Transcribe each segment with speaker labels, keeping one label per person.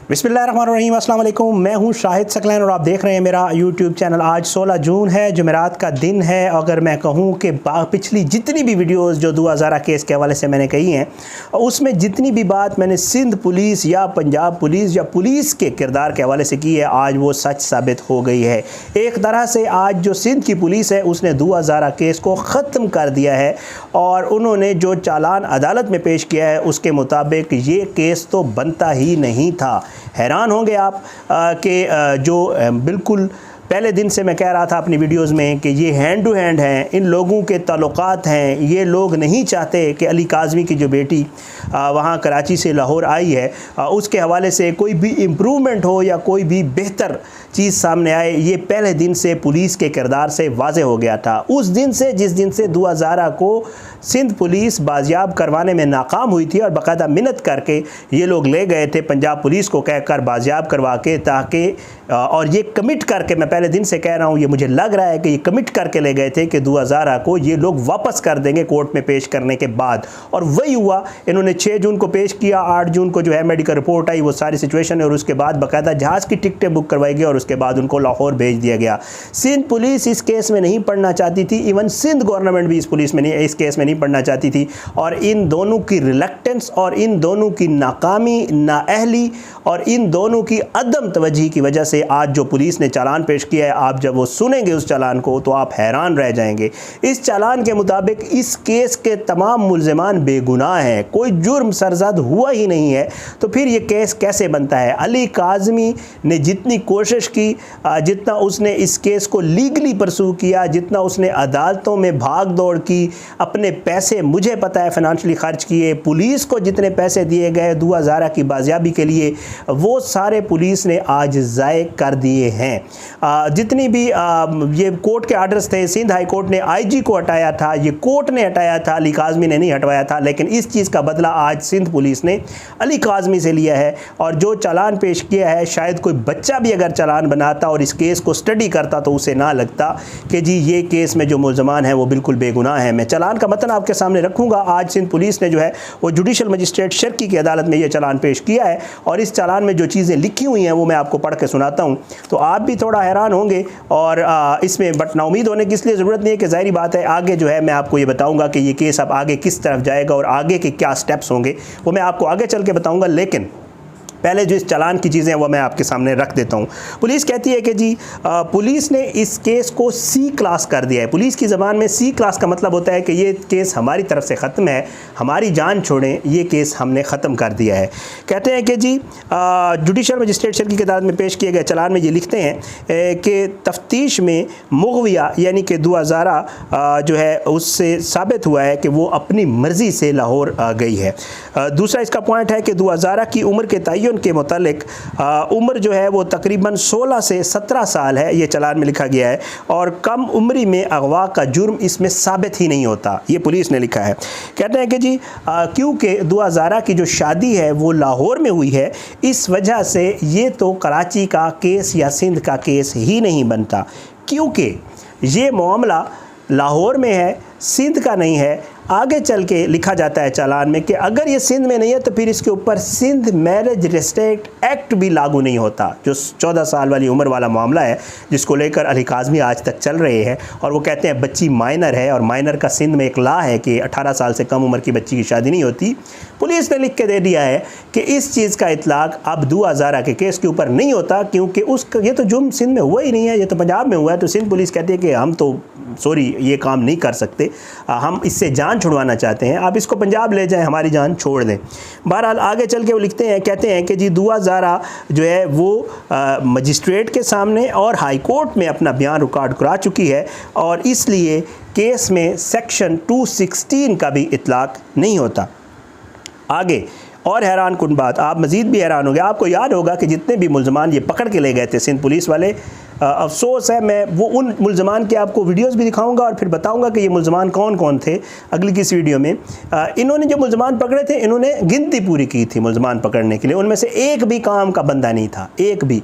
Speaker 1: बिस्मिल्लाहिर्रहमानिर्रहीम, अस्सलाम वालेकुम। मैं हूं शाहिद सकलैन और आप देख रहे हैं मेरा यूट्यूब चैनल। आज 16 जून है, जुमेरात का दिन है। अगर मैं कहूं कि पिछली जितनी भी वीडियोस जो 2000 केस के हवाले से मैंने कही हैं, उसमें जितनी भी बात मैंने सिंध पुलिस या पंजाब पुलिस या पुलिस के किरदार के हवाले से की है, आज वो सच साबित हो गई है। एक तरह से आज जो सिंध की पुलिस है उसने 2000 केस को ख़त्म कर दिया है और उन्होंने जो चालान अदालत में पेश किया है उसके मुताबिक ये केस तो बनता ही नहीं था। हैरान होंगे आप कि जो बिल्कुल पहले दिन से मैं कह रहा था अपनी वीडियोस में कि ये हैंड टू हैंड हैं, इन लोगों के ताल्लुकात हैं। ये लोग नहीं चाहते कि अली काज़मी की जो बेटी वहाँ कराची से लाहौर आई है उसके हवाले से कोई भी इम्प्रूवमेंट हो या कोई भी बेहतर चीज़ सामने आए। ये पहले दिन से पुलिस के किरदार से वाज़े हो गया था। उस दिन से जिस दिन से 2000 को सिंध पुलिस बाजियाब करवाने में नाकाम हुई थी और बाकायदा मिन्नत करके ये लोग ले गए थे पंजाब पुलिस को कहकर बाजियाब करवा के, ताकि और ये कमिट करके, मैं पहले दिन से कह रहा हूँ, ये मुझे लग रहा है कि ये कमिट करके ले गए थे कि 2000 को ये लोग वापस कर देंगे कोर्ट में पेश करने के बाद। और वही हुआ। इन्होंने 6 जून को पेश किया, 8 जून को जो है मेडिकल रिपोर्ट आई, वो सारी सिचुएशन है, और उसके बाद बाकायदा जहाज़ की टिकटें बुक करवाई गई और उसके बाद उनको लाहौर भेज दिया गया। सिंध पुलिस इस केस में नहीं पढ़ना चाहती थी, इवन सिंध गवर्नमेंट भी इस केस में नहीं पढ़ना चाहती थी। और इन दोनों की रिलक्टेंस और इन दोनों की नाकामी, नाअहली और इन दोनों की अदम तवज्जी की वजह से आज जो पुलिस ने चालान पेश किया है, आप जब वो सुनेंगे उस चालान को तो आप हैरान रह जाएंगे। इस चालान के मुताबिक इस केस के तमाम मुल्ज़िमान बेगुनाह हैं, कोई जुर्म सरज़द हुआ ही नहीं है। तो फिर ये केस कैसे बनता है? अली काज़मी ने जितनी कोशिश की, जितना उसने इस केस को लीगली परसू किया, जितना उसने अदालतों में भाग दौड़ की, अपने पैसे मुझे पता है फाइनेंशियली खर्च किए, पुलिस को जितने पैसे दिए गए 2000 की बाजियाबी के लिए, वो सारे पुलिस ने आज ज़ाय कर दिए हैं। जितनी भी ये कोर्ट के आर्डर्स थे, सिंध हाई कोर्ट ने आईजी को हटाया था, ये कोर्ट ने हटाया था, अली काज़मी ने नहीं हटवाया था। लेकिन इस चीज़ का बदला आज सिंध पुलिस ने अली काज़मी से लिया है। और जो चालान पेश किया है, शायद कोई बच्चा भी अगर चालान बनाता और इस केस को स्टडी करता तो उसे ना लगता कि जी ये केस में जो मुल्ज़मान हैं वो बिल्कुल बेगुनाह हैं। मैं चालान का मतन आपके सामने रखूँगा। आज सिंध पुलिस ने जो है वो जुडिशल मजिस्ट्रेट शर्की की अदालत में ये चालान पेश किया है और इस चालान में जो चीज़ें लिखी हुई हैं वो मैं आपको पढ़ के सुनाता हूँ, तो आप भी थोड़ा हैरान होंगे। और इसमें बट नाउमीद होने की इसलिए ज़रूरत नहीं है कि ज़ाहिर बात है आगे जो है मैं आपको ये बताऊंगा कि ये केस अब आगे किस तरफ जाएगा और आगे के क्या स्टेप्स होंगे, वो मैं आपको आगे चल के बताऊंगा। लेकिन पहले जो इस चालान की चीज़ें हैं वो मैं आपके सामने रख देता हूँ। पुलिस कहती है कि जी पुलिस ने इस केस को सी क्लास कर दिया है। पुलिस की ज़बान में सी क्लास का मतलब होता है कि ये केस हमारी तरफ से ख़त्म है, हमारी जान छोड़ें, ये केस हमने ख़त्म कर दिया है। कहते हैं कि जी जुडिशल मजिस्ट्रेट शर्की की अदालत में पेश किए गए चालान में ये लिखते हैं कि तफ्तीश में मुग़विया यानी कि 2000 जो है उससे साबित हुआ है कि वो अपनी मर्ज़ी से लाहौर गई है। दूसरा इसका पॉइंट है कि 2000 की उम्र के तयन के मुतालिक उम्र जो है वो तकरीबन 16 से 17 साल है, ये चालान में लिखा गया है। और कम उम्री में अगवा का जुर्म इसमें साबित ही नहीं होता, ये पुलिस ने लिखा है। कहते हैं कि जी क्योंकि 2000 की जो शादी है वो लाहौर में हुई है, इस वजह से ये तो कराची का केस या सिंध का केस ही नहीं बनता, क्योंकि ये मामला लाहौर में है, सिंध का नहीं है। आगे चल के लिखा जाता है चालान में कि अगर ये सिंध में नहीं है तो फिर इसके ऊपर सिंध मैरिज रिस्ट्रिक्ट एक्ट भी लागू नहीं होता, जो 14 साल वाली उम्र वाला मामला है जिसको लेकर अली काज़मी आज तक चल रहे हैं। और वो कहते हैं बच्ची माइनर है और माइनर का सिंध में एक लॉ है कि 18 साल से कम उम्र की बच्ची की शादी नहीं होती। पुलिस ने लिख के दे दिया है कि इस चीज़ का इतलाक अब 2000 के केस के ऊपर नहीं होता, क्योंकि ये तो जुर्म सिंध में हुआ ही नहीं है, ये तो पंजाब में हुआ है। तो सिंध पुलिस कहती है कि हम तो सॉरी ये काम नहीं कर सकते, हम इससे जान छुड़वाना चाहते हैं, आप इसको पंजाब ले जाएं, हमारी जान छोड़ दें। बहरहाल आगे चल के वो लिखते हैं, कहते हैं कि जी 2000 जो है वो मजिस्ट्रेट के सामने और हाई कोर्ट में अपना बयान रिकॉर्ड करा चुकी है और इसलिए केस में सेक्शन 216 का भी इतलाक नहीं होता। आगे और हैरान कुन बात, आप मज़ीद भी हैरान हो गए। आपको याद होगा कि जितने भी मुल्ज़मान ये पकड़ के ले गए थे सिंध पुलिस वाले, अफसोस है मैं वो उन मुल्ज़मान के आपको वीडियोस भी दिखाऊंगा और फिर बताऊंगा कि ये मुल्ज़मान कौन कौन थे अगली किस वीडियो में। इन्होंने जो मुल्ज़मान पकड़े थे, इन्होंने गिनती पूरी की थी मुल्ज़मान पकड़ने के लिए, उनमें से एक भी काम का बंदा नहीं था, एक भी।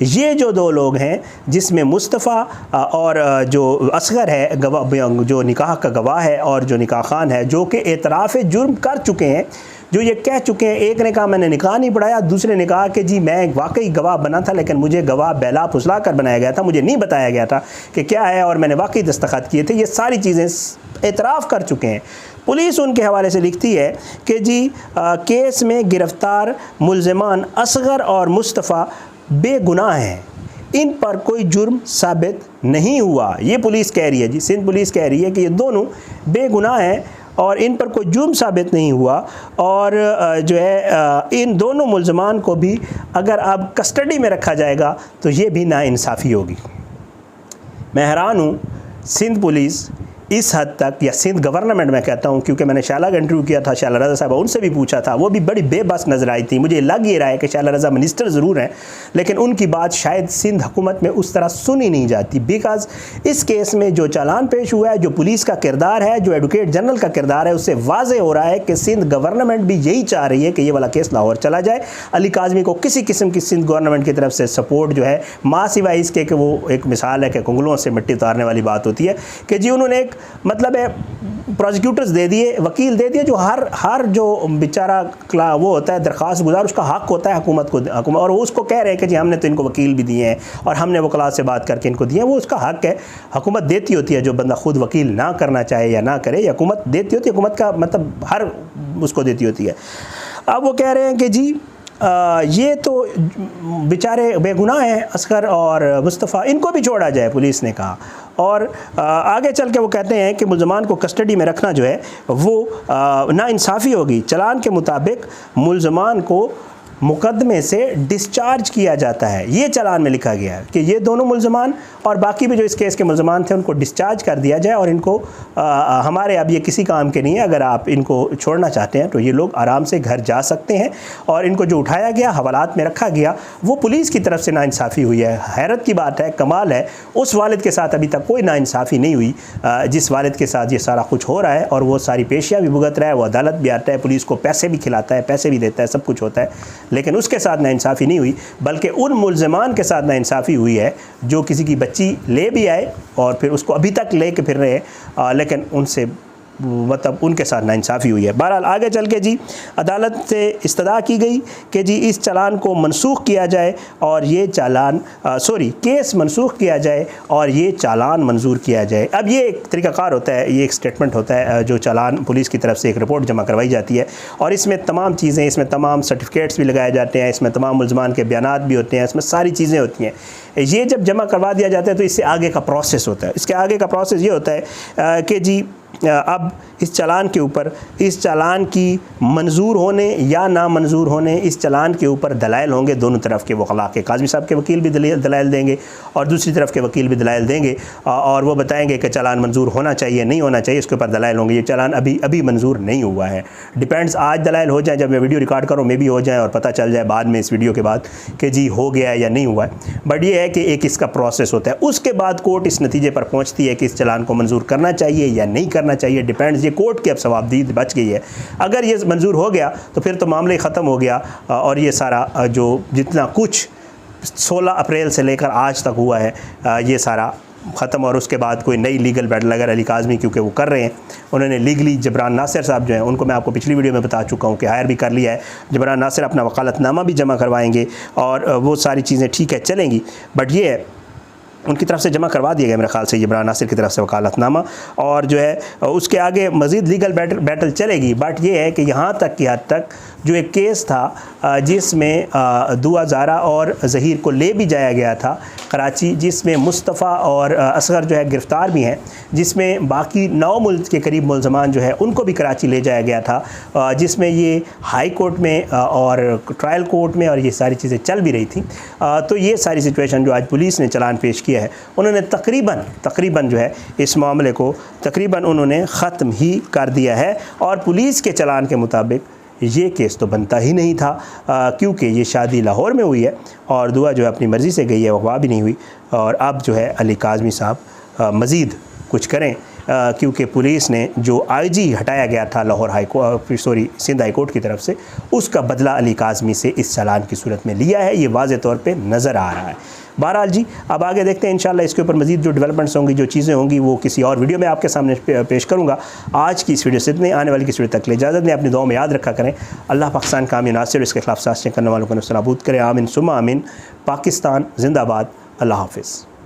Speaker 1: ये जो 2 लोग हैं जिसमें मुस्तफ़ा और जो असगर है गवाह, जो निकाह का गवाह है और जो निकाह खान है, जो कि एतराफ़ जुर्म कर चुके हैं, जो ये कह चुके हैं। एक ने कहा मैंने निकाह नहीं पढ़ाया, दूसरे ने कहा कि जी मैं वाकई गवाह बना था लेकिन मुझे गवाह बहला फुसला कर बनाया गया था, मुझे नहीं बताया गया था कि क्या है और मैंने वाकई दस्तखत किए थे। ये सारी चीज़ें एतराफ़ कर चुके हैं। पुलिस उनके हवाले से लिखती है कि जी केस में गिरफ्तार मुल्ज़िमान असगर और मुस्तफ़ा बेगुनाह हैं, इन पर कोई जुर्म साबित नहीं हुआ। ये पुलिस कह रही है जी, सिंध पुलिस कह रही है कि ये दोनों बेगुनाह हैं और इन पर कोई जुर्म साबित नहीं हुआ। और जो है इन दोनों मुल्ज़िमान को भी अगर अब कस्टडी में रखा जाएगा तो ये भी नाइंसाफ़ी होगी। मैं हैरान हूँ सिंध पुलिस इस हद तक, या सिंध गवर्नमेंट मैं कहता हूँ, क्योंकि मैंने शाला का इंटरव्यू किया था, शाला रज़ा साहब, उनसे भी पूछा था, वो भी बड़ी बेबस नज़र आई थी। मुझे लग ये रहा है कि शाला रज़ा मिनिस्टर ज़रूर हैं लेकिन उनकी बात शायद सिंध हुकूमत में उस तरह सुनी नहीं जाती। बिकॉज़ इस केस में जो चालान पेश हुआ है, जो पुलिस का किरदार है, जो एडवोकेट जनरल का किरदार है, उससे वाज़े हो रहा है कि सिंध गवर्नमेंट भी यही चाह रही है कि ये वाला केस लाहौर चला जाए। अली काज़मी को किसी किस्म की सिंध गवर्नमेंट की तरफ से सपोर्ट जो है, माँ सिवाय इसके कि वो एक मिसाल है कि कुंगलों से मिट्टी उतारने वाली बात होती है कि जी उन्होंने एक मतलब है प्रोसिक्यूटर्स दे दिए, वकील दे दिए, जो हर जो बेचारा वो होता है दरख्वास्त गुजार, उसका हक होता है हुकूमत को, और वो उसको कह रहे हैं कि जी हमने तो इनको वकील भी दिए हैं और हमने वकला से बात करके इनको दिए हैं। वो उसका हक है, हुकूमत देती होती है। जो बंदा खुद वकील ना करना चाहे या ना करे, या हुकूमत देती होती है, हुकूमत का मतलब हर उसको देती होती है। अब वो कह रहे हैं कि जी ये तो बेचारे बेगुनाह हैं असगर और मुस्तफ़ा, इनको भी छोड़ा जाए, पुलिस ने कहा। और आगे चल के वो कहते हैं कि मुल्ज़मान को कस्टडी में रखना जो है वो नाइंसाफ़ी होगी। चलान के मुताबिक मुल्ज़मान को मुकदमे से डिस्चार्ज किया जाता है। ये चालान में लिखा गया है कि ये दोनों मुल्ज़मान और बाकी भी जो इस केस के मुल्ज़मान थे उनको डिस्चार्ज कर दिया जाए और इनको हमारे अब ये किसी काम के नहीं है। अगर आप इनको छोड़ना चाहते हैं तो ये लोग आराम से घर जा सकते हैं। और इनको जो उठाया गया, हवालात में रखा गया, वो पुलिस की तरफ से नाइंसाफ़ी हुई है। हैरत की बात है, कमाल है, उस वालिद के साथ अभी तक कोई नाइंसाफ़ी नहीं हुई जिस वालिद के साथ ये सारा कुछ हो रहा है। और वो सारी पेशियाँ भी भुगत रहा है, वो अदालत भी आता है, पुलिस को पैसे भी खिलाता है, पैसे भी देता है, सब कुछ होता है, लेकिन उसके साथ नाइंसाफ़ी नहीं हुई। बल्कि उन मुल्ज़िमान के साथ नाइंसाफ़ी हुई है जो किसी की बच्ची ले भी आए और फिर उसको अभी तक ले के फिर रहे हैं, लेकिन उनसे मतलब उनके साथ नाइंसाफ़ी हुई है। बहरहाल आगे चल के जी अदालत से इस्तदा की गई कि जी इस चालान को मनसूख किया जाए और ये चालान केस मनसूख किया जाए और ये चालान मंजूर किया जाए। अब ये एक तरीक़ाकार होता है, ये एक स्टेटमेंट होता है जो चालान पुलिस की तरफ से एक रिपोर्ट जमा करवाई जाती है और इसमें तमाम चीज़ें, इसमें तमाम सर्टिफिकेट्स भी लगाए जाते हैं, इसमें तमाम मुल्ज़मान के बयानात भी होते हैं, इसमें सारी चीज़ें होती हैं। ये जब जमा करवा दिया जाता है तो इससे आगे का प्रोसेस होता है। इसके आगे का प्रोसेस ये होता है कि जी अब इस चालान के ऊपर, इस चालान की मंजूर होने या ना मंजूर होने, इस चालान के ऊपर दलाइल होंगे दोनों तरफ के। वकला के काज़मी साहब के वकील भी दलाइल देंगे और दूसरी तरफ के वकील भी दलाइल देंगे और वो बताएंगे कि चालान मंजूर होना चाहिए, नहीं होना चाहिए, इसके ऊपर दलाइल होंगे। ये चालान अभी मंजूर नहीं हुआ है। डिपेंड्स, आज दलाइल हो जाए, जब मैं वीडियो रिकॉर्ड करूँ मे भी हो जाए और पता चल जाए बाद में इस वीडियो के बाद कि जी हो गया है या नहीं हुआ है। बट ये है कि एक इसका प्रोसेस होता है। उसके बाद कोर्ट इस नतीजे पर पहुँचती है कि इस चालान को मंजूर करना चाहिए या नहीं करना चाहिए। डिपेंड्स, ये कोर्ट की अब सवाबदीद बच गई है। अगर ये मंजूर हो गया तो फिर तो मामले ख़त्म हो गया और ये सारा जो जितना कुछ 16 अप्रैल से लेकर आज तक हुआ है ये सारा ख़त्म। और उसके बाद कोई नई लीगल बैटल अगर अली काज़मी, क्योंकि वो कर रहे हैं, उन्होंने लीगली जबरान नासिर साहब जो हैं उनको मैं आपको पिछली वीडियो में बता चुका हूँ कि हायर भी कर लिया है। जबरान नासिर अपना वकालतनामा भी जमा करवाएंगे और वो सारी चीज़ें ठीक है चलेंगी। बट ये है उनकी तरफ से जमा करवा दिया गया मेरे ख्याल से जबरान नासिर की तरफ से वकालतनामा, और जो है उसके आगे मज़ीद लीगल बैटल चलेगी। बट ये है कि यहाँ तक की हद तक जो एक केस था जिसमें दुआ ज़ारा और ज़हीर को ले भी जाया गया था कराची, जिसमें मुस्तफ़ा और असगर जो है गिरफ़्तार भी हैं, जिसमें बाकी 9 मुल्क के करीब मुल्ज़मान जो है उनको भी कराची ले जाया गया था, जिसमें ये हाई कोर्ट में और ट्रायल कोर्ट में और ये सारी चीज़ें चल भी रही थी। तो ये सारी सिचुएशन जो आज पुलिस ने चालान पेश किया है, उन्होंने तकरीबन जो है इस मामले को तकरीबन उन्होंने ख़त्म ही कर दिया है। और पुलिस के चालान के मुताबिक ये केस तो बनता ही नहीं था क्योंकि ये शादी लाहौर में हुई है और दुआ जो है अपनी मर्ज़ी से गई है, वह भी नहीं हुई। और अब जो है अली काज़मी साहब मज़ीद कुछ करें क्योंकि पुलिस ने जो आईजी हटाया गया था लाहौर सिंध हाई कोर्ट की तरफ से, उसका बदला अली काज़मी से इस चालान की सूरत में लिया है। ये वाज़ेह तौर पे नज़र आ रहा है। बहरहाल जी, अब आगे देखते हैं इंशाल्लाह इसके ऊपर मज़ीद जो डेवलपमेंट्स होंगी, जो चीज़ें होंगी, वो किसी और वीडियो में आपके सामने पेश करूँगा। आज की इस वीडियो से इतने, आने वाली की वीडियो तक ले इजाज़त दें। अपनी दुआओं में याद रखा करें। अल्लाह पाकिस्तान कामी नासिर, इसके खिलाफ साजिशें करने वालों को नस्तानाबूद करें। आमीन सुम्मा आमीन। पाकिस्तान जिंदाबाद। अल्लाह हाफ़िज़।